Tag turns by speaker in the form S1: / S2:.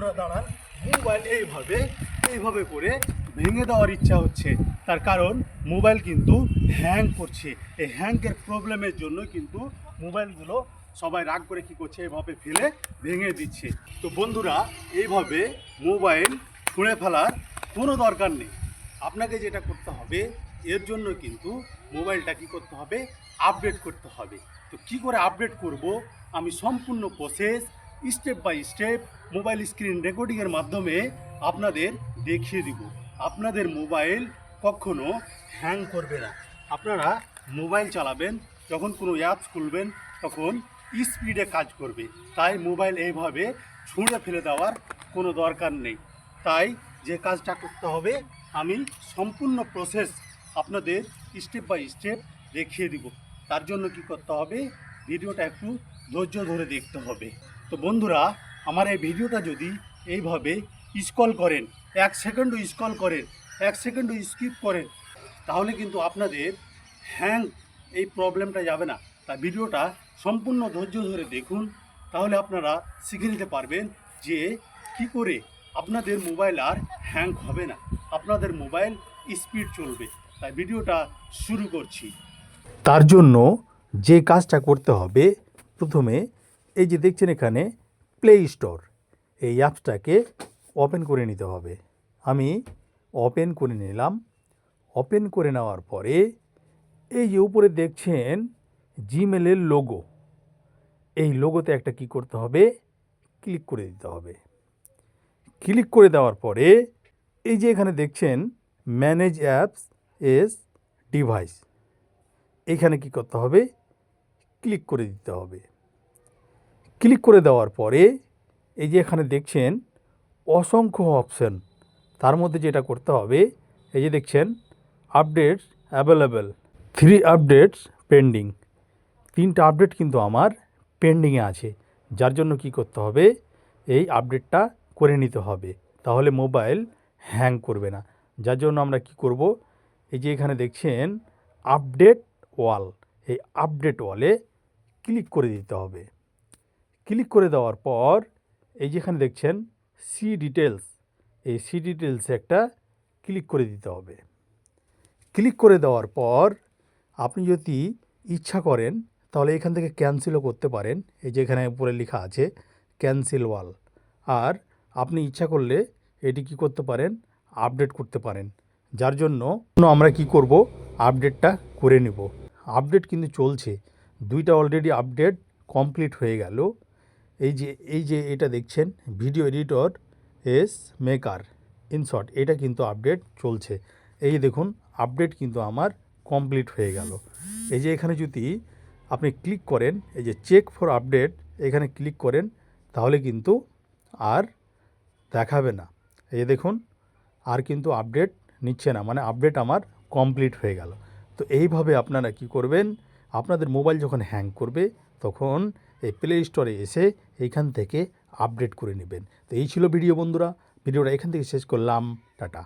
S1: বন্ধুরা দাঁড়ান, মোবাইল এইভাবে করে ভেঙে দেওয়ার ইচ্ছা হচ্ছে। তার কারণ মোবাইল কিন্তু হ্যাং করছে। এই হ্যাংয়ের প্রবলেমের জন্য কিন্তু মোবাইলগুলো সবাই রাগ করে কী করছে, এভাবে ফেলে ভেঙে দিচ্ছে। তো বন্ধুরা, এইভাবে মোবাইল ছুঁড়ে ফেলার কোনো দরকার নেই। আপনাকে যেটা করতে হবে, এর জন্য কিন্তু মোবাইলটা কী করতে হবে, আপডেট করতে হবে। তো কী করে আপডেট করব, আমি সম্পূর্ণ process step by step mobile screen রেকর্ডিংয়ের মাধ্যমে আপনাদের দেখিয়ে দিব। আপনাদের মোবাইল কখনো হ্যাং করবে না। আপনারা মোবাইল চালাবেন, যখন কোনো অ্যাপস খুলবেন তখন স্পিডে কাজ করবে। তাই মোবাইল এইভাবে ছুঁড়ে ফেলে দেওয়ার কোনো দরকার নেই। তাই যে কাজটা করতে হবে, আমি সম্পূর্ণ প্রসেস আপনাদের স্টেপ বাই স্টেপ দেখিয়ে দিব। তার জন্য কি করতে হবে, ভিডিওটা একটু ধৈর্য ধরে দেখতে হবে। তো বন্ধুরা, আমার এই ভিডিওটা যদি এইভাবে স্ক্রল করেন, 1 সেকেন্ডও স্ক্রল করেন, 1 সেকেন্ডও স্কিপ করেন, তাহলে কিন্তু আপনাদের হ্যাং এই প্রবলেমটা যাবে না। তাই ভিডিওটা সম্পূর্ণ ধৈর্য ধরে দেখুন, তাহলে আপনারা শিখে নিতে পারবেন যে কি করে আপনাদের মোবাইল আর হ্যাং হবে না, আপনাদের মোবাইল স্পিড চলবে। তাই ভিডিওটা শুরু করছি।
S2: তার জন্য যে কাজটা করতে হবে, প্রথমে এই যে দেখছেন এখানে প্লে স্টোর, এই অ্যাপসটাকে ওপেন করে নিতে হবে। আমি ওপেন করে নিলাম। ওপেন করে নেওয়ার পরে এই যে উপরে দেখছেন জিমেলের লোগো, এই লোগোতে একটা কি করতে হবে, ক্লিক করে দিতে হবে। ক্লিক করে দেওয়ার পরে এই যে এখানে দেখছেন ম্যানেজ অ্যাপস এস ডিভাইস, এখানে কি করতে হবে, ক্লিক করে দিতে হবে। ক্লিক করে দেওয়ার পরে এই যে এখানে দেখছেন অসংখ্য অপশন, তার মধ্যে যেটা করতে হবে, এই যে দেখছেন আপডেটস অ্যাভেলেবেল, 3 আপডেটস পেন্ডিং, 3টা আপডেট কিন্তু আমার পেন্ডিংয়ে আছে। যার জন্য কি করতে হবে, এই আপডেটটা করে নিতে হবে, তাহলে মোবাইল হ্যাং করবে না। যার জন্য আমরা কি করব, এই যে এখানে দেখছেন আপডেট ওয়াল, এই আপডেট ওয়ালে ক্লিক করে দিতে হবে। ক্লিক করে দেওয়ার পর এই যেখানে দেখছেন সি ডিটেলস, এই সি ডিটেলসে একটা ক্লিক করে দিতে হবে। ক্লিক করে দেওয়ার পর আপনি যদি ইচ্ছা করেন তাহলে এখান থেকে ক্যান্সেলও করতে পারেন। এই যে এখানে উপরে লেখা আছে ক্যান্সেল ওয়াল। আর আপনি ইচ্ছা করলে এটি কি করতে পারেন, আপডেট করতে পারেন। যার জন্য আমরা কি করব, আপডেটটা করে নেব। আপডেট কিন্তু চলছে, 2টা অলরেডি আপডেট কমপ্লিট হয়ে গেল। এই যে এটা দেখছেন video editor S maker InShot, এটা কিন্তু আপডেট চলছে। এই যে দেখুন আপডেট কিন্তু আমার কমপ্লিট হয়ে গেল। এই যে এখানে যদি আপনি ক্লিক করেন, এই যে চেক ফর আপডেট, এখানে ক্লিক করেন, তাহলে কিন্তু আর দেখাবে না। এই যে দেখুন আর কিন্তু আপডেট নিচ্ছে না, মানে আপডেট আমার কমপ্লিট হয়ে গেল। তো এইভাবে আপনারা কি করবেন, আপনাদের মোবাইল যখন হ্যাং করবে তখন এই প্লে স্টোরে এসে এইখান থেকে আপডেট করে নেবেন। তো এই ছিল ভিডিও বন্ধুরা, ভিডিওটা এখান থেকে শেষ করলাম, টাটা।